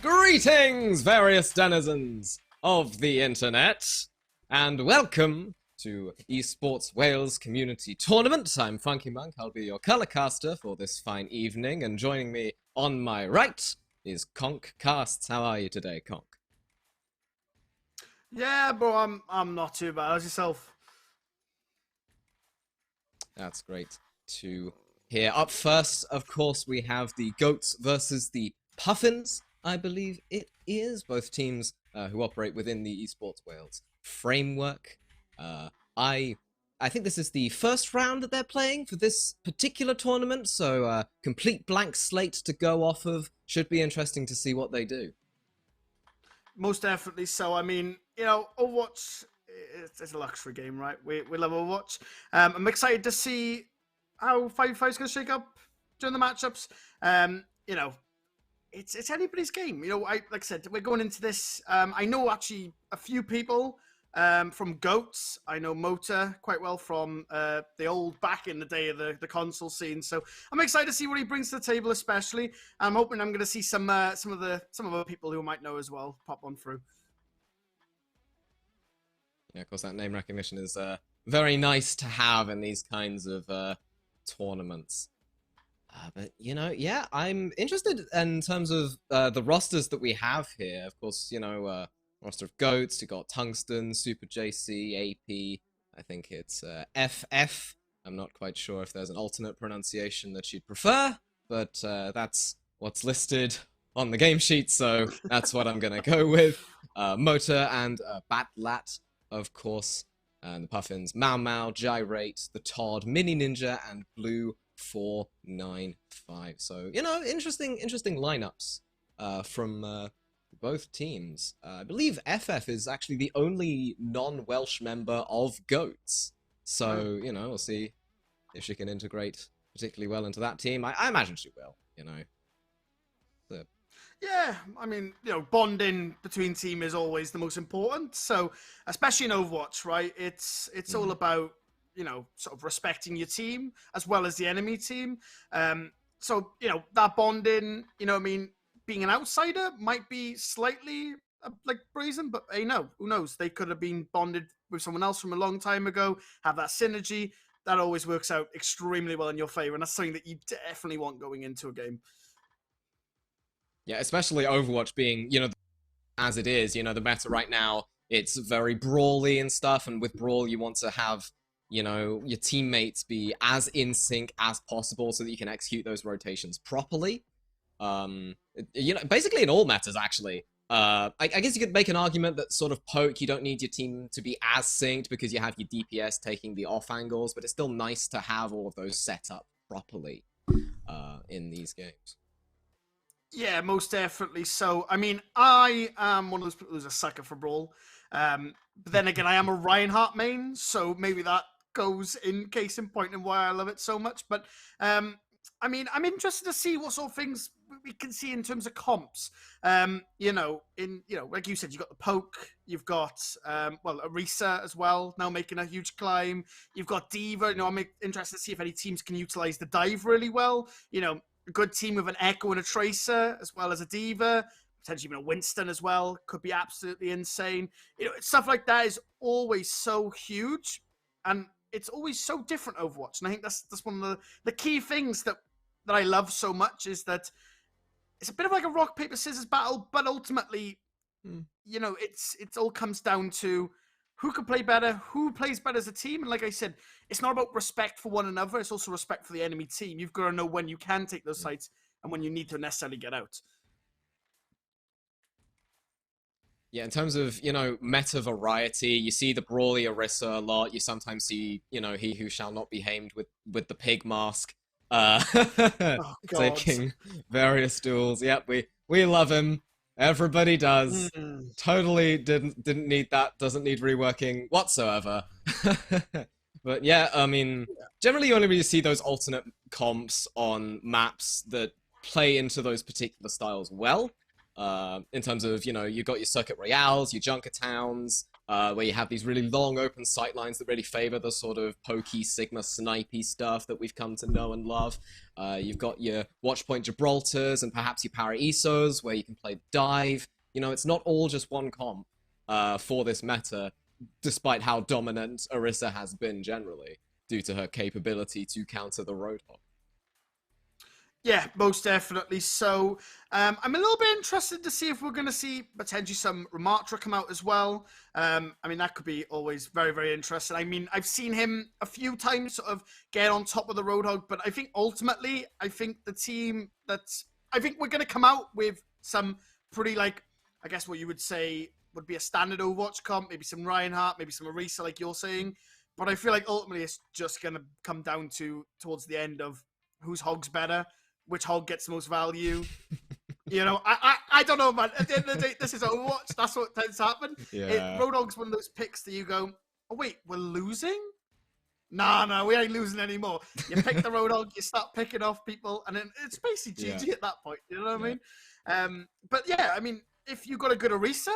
Greetings, various denizens of the internet, and welcome to EsportsWales Community Tournament. I'm FunkyMonk, I'll be your colorcaster for this fine evening, and joining me on my right is ConchCasts. How are you today, Conch? Yeah, bro, I'm not too bad. How's yourself? That's great to hear. Up first, of course, we have the Goats versus the Puffins, I believe it is. Both teams who operate within the EsportsWales framework. I think this is the first round that they're playing for this particular tournament, so complete blank slate to go off of. Should be interesting to see what they do. Most definitely so. I mean, Overwatch, it's a luxury game, right? We love Overwatch. I'm excited to see how 5v5 is going to shake up during the matchups. It's anybody's game. Like I said, we're going into this. I know actually a few people from Goats. I know Mota quite well from the old back in the day of the console scene. So I'm excited to see what he brings to the table, especially. I'm hoping I'm going to see some of the people who might know as well pop on through. Yeah, of course, that name recognition is very nice to have in these kinds of tournaments. But, yeah, I'm interested in terms of the rosters that we have here. Of course, roster of Goats, you got Tungsten, Super JC, AP, I think it's FF. I'm not quite sure if there's an alternate pronunciation that you'd prefer, but that's what's listed on the game sheet, so that's what I'm going to go with. Motor and Batlat, of course, and the Puffins, Mau Mau, Gyrate, the Todd, Mini Ninja, and Blue 495. So, interesting lineups from both teams. I believe FF is actually the only non-Welsh member of Goats. So, we'll see if she can integrate particularly well into that team. I imagine she will, So. Yeah, I mean, bonding between team is always the most important. So, especially in Overwatch, right? It's all about sort of respecting your team as well as the enemy team. So, that bonding, being an outsider might be slightly brazen, but hey, no, who knows? They could have been bonded with someone else from a long time ago, have that synergy. That always works out extremely well in your favor, and that's something that you definitely want going into a game. Yeah, especially Overwatch being, as it is, the meta right now, it's very brawly and stuff, and with Brawl you want to have your teammates be as in sync as possible so that you can execute those rotations properly. Basically in all matters, actually. I guess you could make an argument that sort of poke, you don't need your team to be as synced because you have your DPS taking the off angles, but it's still nice to have all of those set up properly in these games. Yeah, most definitely so. I mean, I am one of those people who's a sucker for Brawl. But then again, I am a Reinhardt main, so maybe that goes in case in point and why I love it so much. But I mean, I'm interested to see what sort of things we can see in terms of comps. Like you said, you've got the poke, you've got Arisa as well, now making a huge climb. You've got Diva. I'm interested to see if any teams can utilize the dive really well. A good team with an Echo and a Tracer, as well as a Diva, potentially even a Winston as well, could be absolutely insane. Stuff like that is always so huge, and it's always so different Overwatch. And I think that's one of the key things that I love so much is that it's a bit of like a rock, paper, scissors battle, but ultimately, it all comes down to who can play better, who plays better as a team. And like I said, it's not about respect for one another. It's also respect for the enemy team. You've got to know when you can take those sites and when you need to necessarily get out. Yeah, in terms of, meta variety, you see the brawly Orisa a lot. You sometimes see, he who shall not be named with the pig mask. Taking various duels. Yep, we love him. Everybody does. Totally didn't need that. Doesn't need reworking whatsoever. But yeah, I mean, generally you only really see those alternate comps on maps that play into those particular styles well. In terms of, you've got your Circuit Royales, your Junker Towns, where you have these really long open sight lines that really favor the sort of pokey, Sigma, snipey stuff that we've come to know and love. You've got your Watchpoint Gibraltars and perhaps your Para Isos, where you can play dive. You know, it's not all just one comp for this meta, despite how dominant Orisa has been generally, due to her capability to counter the Roadhog. Yeah, most definitely. So I'm a little bit interested to see if we're going to see potentially some Ramatra come out as well. I mean, that could be always very, very interesting. I mean, I've seen him a few times sort of get on top of the Roadhog, but I think ultimately, I think the team I think we're going to come out with some pretty, like, I guess what you would say would be a standard Overwatch comp, maybe some Reinhardt, maybe some Orisa, like you're saying. But I feel like ultimately it's just going to come down to towards the end of whose hog's better, which hog gets the most value. You know, I don't know, man. At the end of the day, this is Overwatch. That's what tends to happen. Yeah. Roadhog's one of those picks that you go, oh, wait, we're losing? No, we ain't losing anymore. You pick the Roadhog, you start picking off people, and then it's basically GG at that point. You know what I mean? But yeah, I mean, if you got a good Orisa,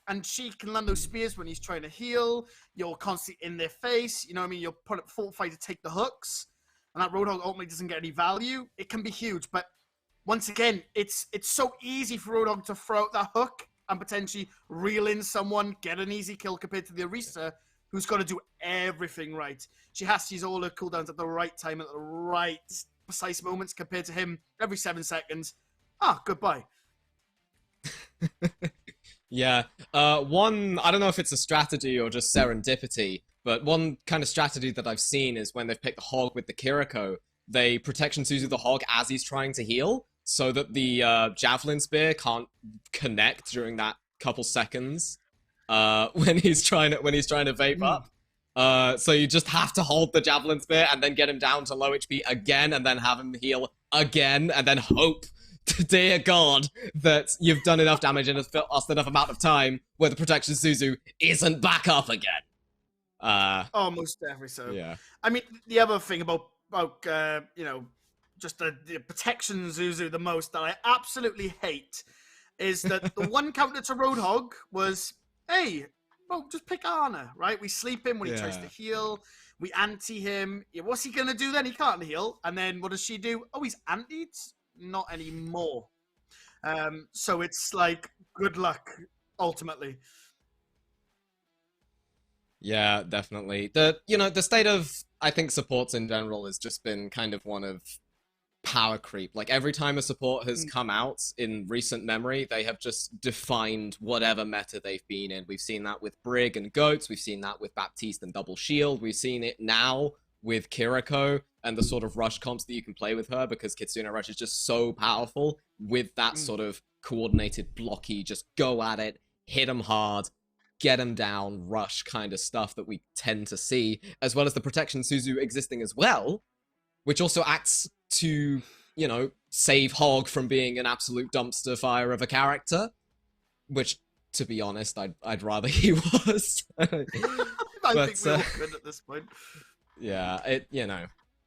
and she can land those spears when he's trying to heal, you're constantly in their face, you know what I mean? You're put up fortified to take the hooks, and that Roadhog ultimately doesn't get any value. It can be huge, but once again, it's so easy for Roadhog to throw out that hook and potentially reel in someone, get an easy kill compared to the Orisa, who's got to do everything right. She has to use all her cooldowns at the right time, at the right precise moments, compared to him every 7 seconds. Goodbye. Yeah. One, I don't know if it's a strategy or just serendipity, but one kind of strategy that I've seen is when they've picked the Hog with the Kiriko, they protection Suzu the Hog as he's trying to heal, so that the Javelin Spear can't connect during that couple seconds when he's trying to vape up. So you just have to hold the Javelin Spear and then get him down to low HP again, and then have him heal again, and then hope to dear God that you've done enough damage in a enough amount of time where the protection Suzu isn't back up again. Most definitely so. Yeah. I mean, the other thing about you know, just the protection Zuzu the most that I absolutely hate is that the one counter to Roadhog was, hey, bro, just pick Ana, right? We sleep him when he tries to heal. We anti him. Yeah, what's he gonna do then? He can't heal. And then what does she do? Oh, he's antied? Not anymore. So it's like, good luck, ultimately. Yeah, definitely. The state of, I think, supports in general has just been kind of one of power creep. Like, every time a support has come out in recent memory, they have just defined whatever meta they've been in. We've seen that with Brig and Goats. We've seen that with Baptiste and Double Shield. We've seen it now with Kiriko and the sort of rush comps that you can play with her, because Kitsune Rush is just so powerful with that sort of coordinated, blocky, just go at it, hit them hard, get them down, rush kind of stuff that we tend to see, as well as the protection Suzu existing as well, which also acts to, you know, save Hog from being an absolute dumpster fire of a character, which, to be honest, I'd rather he was. I think we're all good at this point. Yeah,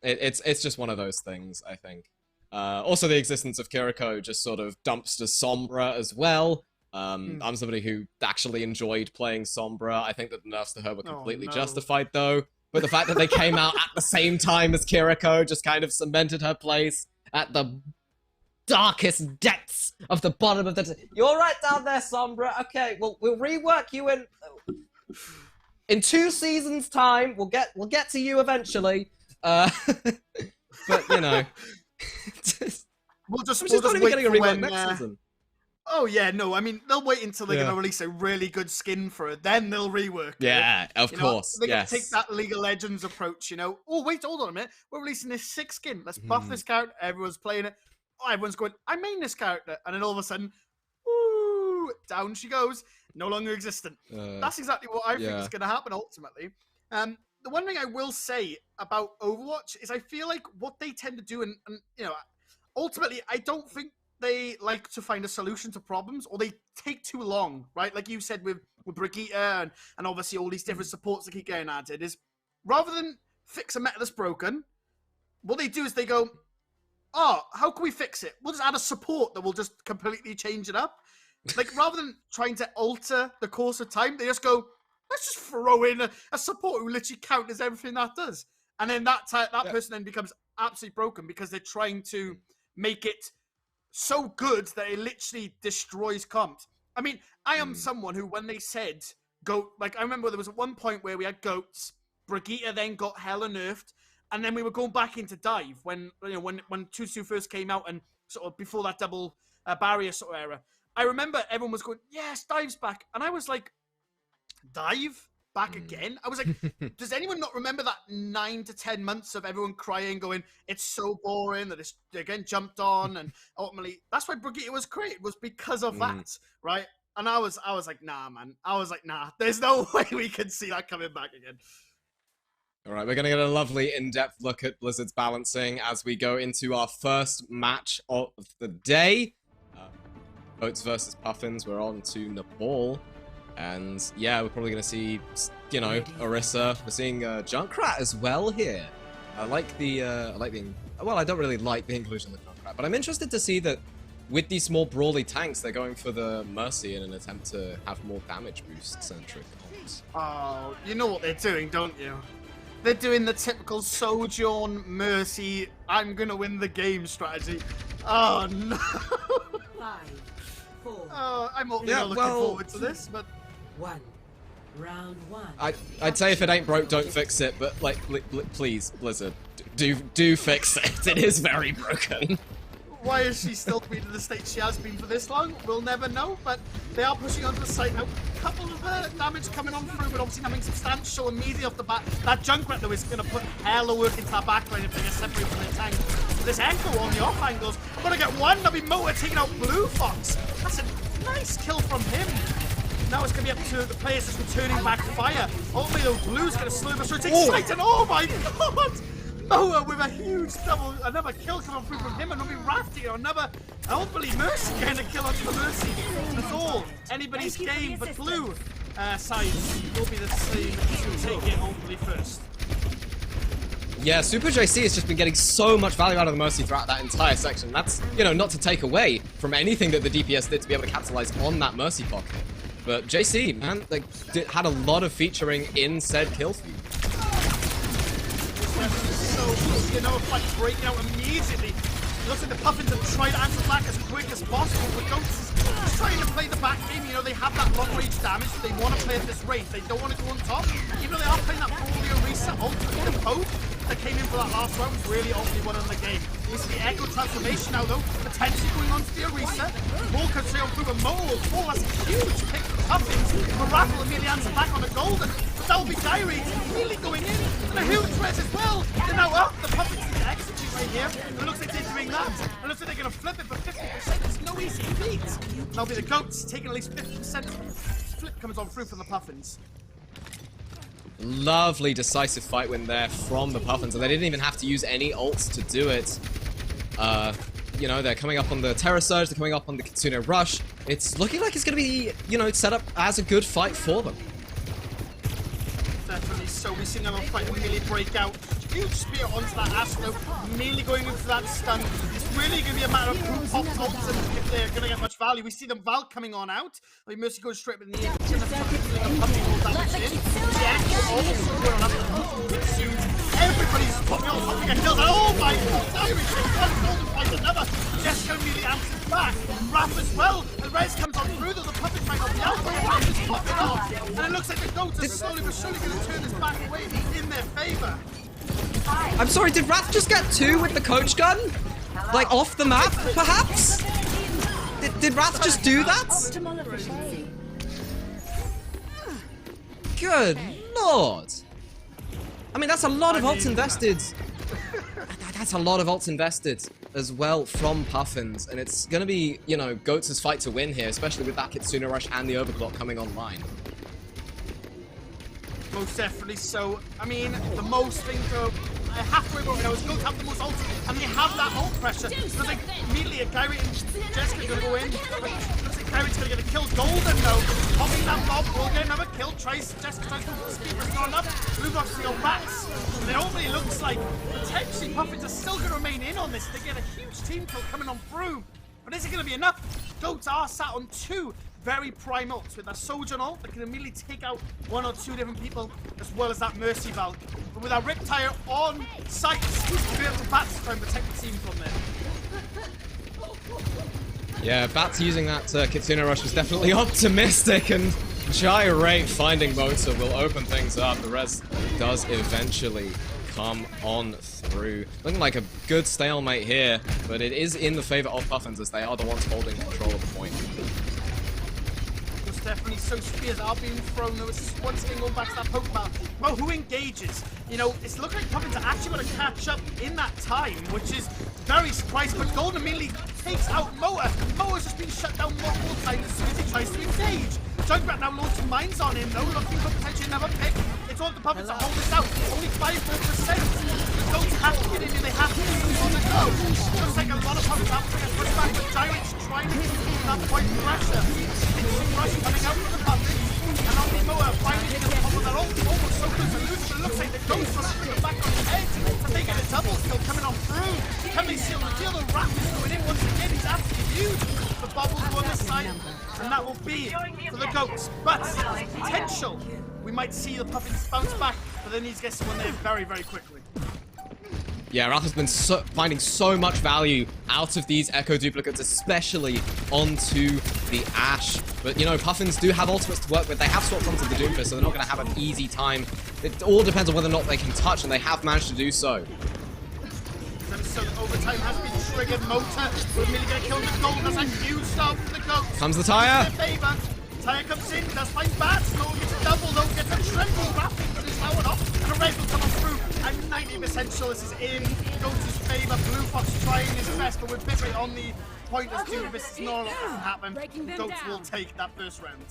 it's just one of those things, I think. Also, the existence of Kiriko just sort of dumpster Sombra as well. I'm somebody who actually enjoyed playing Sombra. I think that the nerfs to her were completely justified, though. But the fact that they came out at the same time as Kiriko just kind of cemented her place at the darkest depths of the bottom of the... You're right down there, Sombra. Okay, we'll rework you in 2 seasons' time. We'll get to you eventually. But, you know... we'll just wait for when... next season. Oh, yeah, no, I mean, they'll wait until they're going to release a really good skin for it, then they'll rework it. Yeah, of course, They're going to take that League of Legends approach, you know. Oh, wait, hold on a minute. We're releasing this 6th skin. Let's buff this character. Everyone's playing it. Oh, everyone's going, I main this character. And then all of a sudden, woo, down she goes. No longer existent. That's exactly what I think is going to happen, ultimately. The one thing I will say about Overwatch is I feel like what they tend to do, and you know, ultimately, I don't think they like to find a solution to problems, or they take too long, right? Like you said with Brigitte and obviously all these different supports that keep getting added, is rather than fix a meta that's broken, what they do is they go, oh, how can we fix it? We'll just add a support that will just completely change it up. Like, rather than trying to alter the course of time, they just go, let's just throw in a support who literally counters everything that does. And then that person then becomes absolutely broken because they're trying to make it so good that it literally destroys comps. I mean, I am someone who, when they said goat, like I remember there was at one point where we had goats, Brigitte then got hella nerfed, and then we were going back into dive when when Tusu first came out and sort of before that double barrier sort of era. I remember everyone was going, yes, dive's back, and I was like, dive back again? I was like, does anyone not remember that 9 to 10 months of everyone crying, going, it's so boring that it's again jumped on, and ultimately that's why Brigitte was great, was because of that, right? And I was like, nah, man. I was like, nah, there's no way we can see that coming back again. All right, we're going to get a lovely in-depth look at Blizzard's balancing as we go into our first match of the day. Swans versus Puffins. We're on to Nepal. And yeah, we're probably going to see, Orisa. We're seeing Junkrat as well here. I like the, well, I don't really like the inclusion of the Junkrat, but I'm interested to see that with these small brawly tanks, they're going for the Mercy in an attempt to have more damage boost-centric comps. Oh, you know what they're doing, don't you? They're doing the typical Sojourn, Mercy, I'm gonna win the game strategy. Oh, no. 5, 4. Oh, I'm not looking forward to this, but... Round 1. I'd say if it ain't broke, don't fix it, but, like, please, Blizzard, do fix it. It is very broken. Why is she still been in the state she has been for this long? We'll never know, but they are pushing onto the site now. A couple of damage coming on through, but obviously nothing substantial immediately off the bat. That Junkrat, though, is going to put hella work into that backline if they get separated from the tank. This Echo on the off angles. I'm going to get one. That'll be Moa taking out Blue Fox. That's a nice kill from him. Now it's going to be up to the players just returning back fire. Ultimately, though, Blue's going to slow the take sight, and oh my god! Moa with a huge double, another kill coming through from him, and it'll be Rafty, another, ultimately Mercy getting a kill onto the Mercy. That's all. Anybody's game, but Blue sides will be the same to take it hopefully first. Yeah, Super JC has just been getting so much value out of the Mercy throughout that entire section. That's, not to take away from anything that the DPS did to be able to capitalize on that Mercy pocket. But JC, man, had a lot of featuring in said kill feed. So, like breaking out immediately. It looks like the Puffins have tried to answer back as quick as possible, but Goats is trying to play the back game. They have that long range damage, so they want to play at this rate. They don't want to go on top. Even though they are playing that Folio reset ultimate, the code that came in for that last round was really ultimately one in the game. We see the Echo transformation now, though, potentially going on to the reset. More can sail through a mole. Oh, that's a huge pick for the Puffins. Miracle immediately answer back on a golden. But that will be Diary really going in. And a huge res as well. They're now up. The Puffins need to execute right here. It looks like they're doing that. It looks like they're going to flip it, but 50% is no easy feat. That'll be the Goats taking at least 50%. Flip comes on through for the Puffins. Lovely decisive fight win there from the Puffins, and they didn't even have to use any ults to do it. They're coming up on the Terror Surge, they're coming up on the Kitsune Rush. It's looking like it's going to be, set up as a good fight for them. Definitely so. We've seen them fight immediately break out. Huge spear onto that Astro, immediately going into that stun. It's really going to be a matter of who pops ults and if they're going to get much value. We see them Val coming on out. Like Mercy goes straight in the air. Everybody's popping on top of a kill. Oh my god! Irish one golden fight another. Jessica immediately answers back. Raph as well. And Rez comes on through, though the puppet might not be out, but Raph is popping off. And it looks like the Goats are slowly but surely going to turn this back away in their favour. I'm sorry, did Wrath just get 2 with the coach gun? Like, off the map, perhaps? Did Wrath just do that? Good lord. I mean, that's a lot of ults invested. That's a lot of ults invested as well from Puffins. And it's going to be, Goats' fight to win here, especially with that Kitsune Rush and the Overclock coming online. Most definitely so. I mean, the most thing though, I have to worry about is Goats have the most ult, and they have that ult pressure. So like immediately Gary and Jessica gonna go in. But looks like Gary's gonna get a kill. Golden though, popping that mob, will get another kill. Jessica tries to go for the speed, but it's not enough. Blue Box to go backs. And it only looks like potentially Puffins are still gonna remain in on this. They get a huge team kill coming on through. But is it going to be enough? Goats are sat on 2 very prime ults with that Sojourn ult that can immediately take out 1 or 2 different people, as well as that Mercy Valk. But with that Riptire on site, he's be able to bat to try and protect the team from there. Yeah, Bats using that Kitsune Rush was definitely optimistic, and Gyrate finding Motor will open things up. The res does eventually come on through. Looking like a good stalemate here, but it is in the favor of Puffins as they are the ones holding control of the point. Definitely so spears are being thrown. There was once again going back to that Pokemon. Well, who engages? You know, it's looking like Puffins are actually going to catch up in that time, which is very surprising. But Golden immediately takes out Moa. Moa's just been shut down multiple times as soon as he tries to engage. Junkrat now launching mines on him, though, looking for potentially another pick. It's all the Puffins to hold this out. Only 5%. The Goats have to get in and they have to use on the go. Looks like a lot of Puffins have to get pushed back, but Gyrate's trying to keep that point pressure. Rush coming out from the Puffins, and on the Moa finding the top of their ult, almost so close to losing, but it looks like the Ghosts are putting them back on the edge, and they get a double still coming on through. Can they seal the deal? The Wrap is going in once again, he's absolutely huge. The bubbles on this side, and that will be for the Goats. But potential, we might see the Puffins bounce back, but they need to get someone there very, very quickly. Yeah, Wrath has been finding so much value out of these Echo duplicates, especially onto the Ashe. But, you know, Puffins do have ultimates to work with. They have swapped onto the Doomfist, so they're not going to have an easy time. It all depends on whether or not they can touch, and they have managed to do so. So overtime has been triggered. Motor will immediately get killed with gold. That's a huge start for the Goats. Comes the Tire. Tire comes in, does find Bats. Gold gets a double, though, gets a triple. Wrapping, but it's now off. And a Red will come on through. And 90% sure this is in Goats' favor. Blue Fox trying his best, but with Bitrate on the point as to this is not a lot that can happen. Goats will take that first round.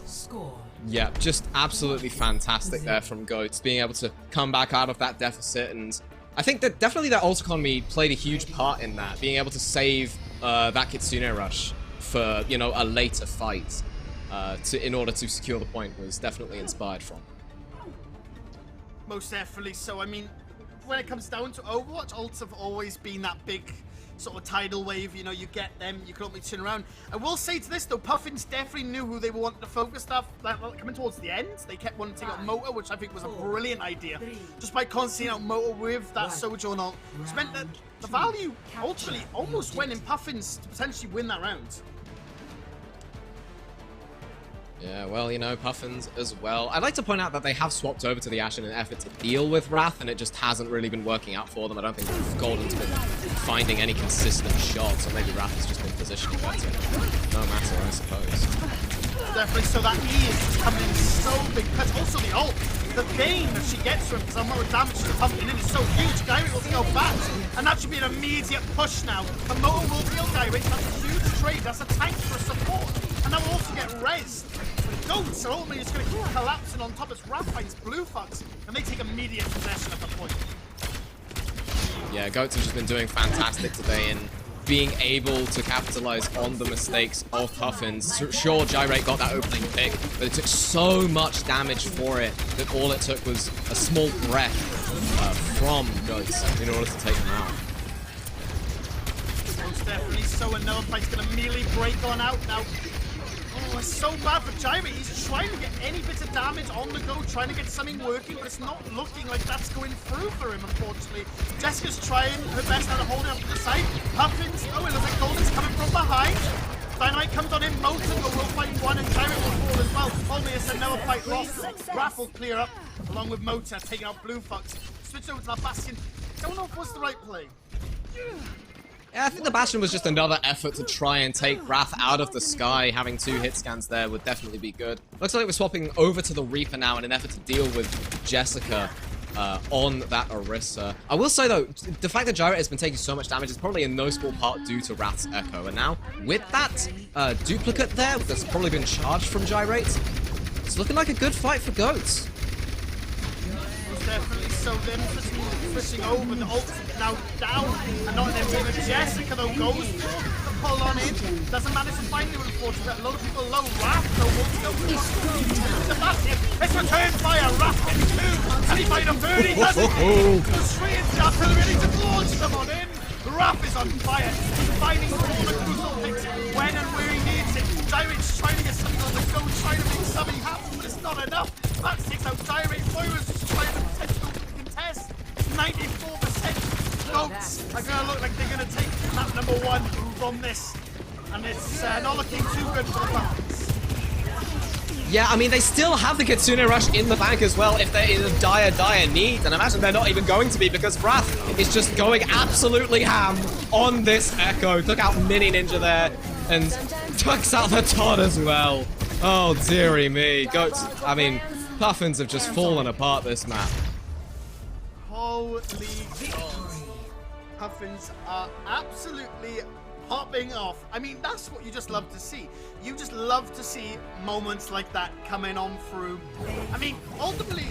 Score. Yeah, just absolutely fantastic there from Goats, being able to come back out of that deficit. And I think that definitely that ult economy played a huge part in that, being able to save that Kitsune Rush for, you know, a later fight in order to secure the point was definitely inspired from. Most definitely. So, I mean, when it comes down to Overwatch, ults have always been that big sort of tidal wave. You know, you get them, you can only turn around. I will say to this, though, Puffins definitely knew who they were wanting to focus stuff. Coming towards the end, they kept wanting to take out Motor, which I think was a brilliant idea. Just by constantly out Motor with that Sojourn ult, which meant that the value ultimately almost went in Puffins to potentially win that round. Yeah, well, you know, Puffins as well. I'd like to point out that they have swapped over to the Ashe in an effort to deal with Wrath, and it just hasn't really been working out for them. I don't think Golden's been finding any consistent shots, or maybe Wrath has just been positioning better. No matter, I suppose. Definitely, so that E is just coming in so big, but also the ult. The gain that she gets from some more damage she's pumping in is so huge. Gyrate will go back, and that should be an immediate push now. The Motor will deal Gyrate. That's a huge trade. That's a tank for support, and that will also get rezzed. The Goats are ultimately just going to keep collapsing on top as Wrath finds Blue Fox, and they take immediate possession at the point. Yeah, Goats have just been doing fantastic today in being able to capitalize on the mistakes of Puffins. Sure, Gyrate got that opening pick, but it took so much damage for it that all it took was a small breath from Goats in order to take them out. Most definitely so, another fight's going to immediately break on out now. Oh, it's so bad for Gyrate. He's trying to get any bit of damage on the go, trying to get something working, but it's not looking like that's going through for him, unfortunately. Jessica's trying her best now to hold it up to the side. Puffins, oh, it looks like Golden's coming from behind. Dynamite comes on in, Motor will fight one, and Gyrate will fall as well. Only it's another fight lost. Wrath will clear up, along with Motor, taking out Blue Fox. Switch over to that Bastion. Don't know if it was the right play. Yeah, I think the Bastion was just another effort to try and take Wrath out of the sky. Having 2 hit scans there would definitely be good. Looks like we're swapping over to the Reaper now in an effort to deal with Jessica on that Orisa. I will say, though, the fact that Gyrate has been taking so much damage is probably in no small part due to Wrath's Echo. And now, with that duplicate there that's probably been charged from Gyrate, it's looking like a good fight for Goats. Definitely so. Them switching over, the ult now down, and not in favor. Jessica though goes for the pull on in, doesn't manage to find him, unfortunately. A lot of people low. Wrath though wants to go for the Bastion. It's returned fire. Wrath gets 2. Can he find a third? He doesn't. Goes straight into artillery, ready to launch them on in. Raph is on fire. He's finding all the crucial picks when and where he needs it. Gyrate's trying to get something on the go, trying to make something happen, but it's not enough. Max takes out Gyrate. Moira's just trying to potentially contest. 94%. Goats are going to look like they're going to take map number 1 from this. And it's not looking too good for the Puffins. Yeah, I mean, they still have the Kitsune Rush in the bank as well if they're in a dire need. And I imagine they're not even going to be because Wrath is just going absolutely ham on this Echo. Took out Mini Ninja there and tucks out the Todd as well. Oh, dearie me. Goats, I mean, Puffins have just fallen apart this map. Holy God. Puffins are absolutely popping off. I mean, that's what you just love to see. You just love to see moments like that coming on through. I mean, ultimately,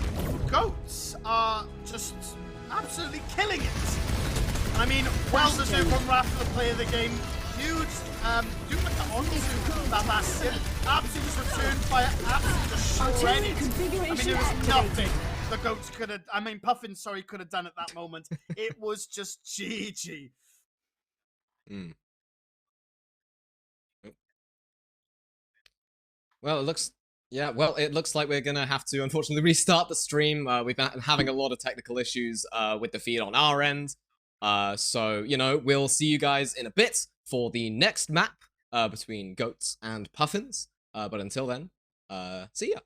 Goats are just absolutely killing it. I mean, well deserved from Raph for the play of the game. Huge duplicate onto that last hit. Absolutely just returned fire, absolutely just shredded. I mean, there was nothing the Goats could have, I mean, Puffins, sorry, could have done at that moment. It was just GG. Well, it looks like we're gonna have to unfortunately restart the stream. We've been having a lot of technical issues with the feed on our end. So, you know, we'll see you guys in a bit for the next map between Goats and Puffins. But until then, see ya.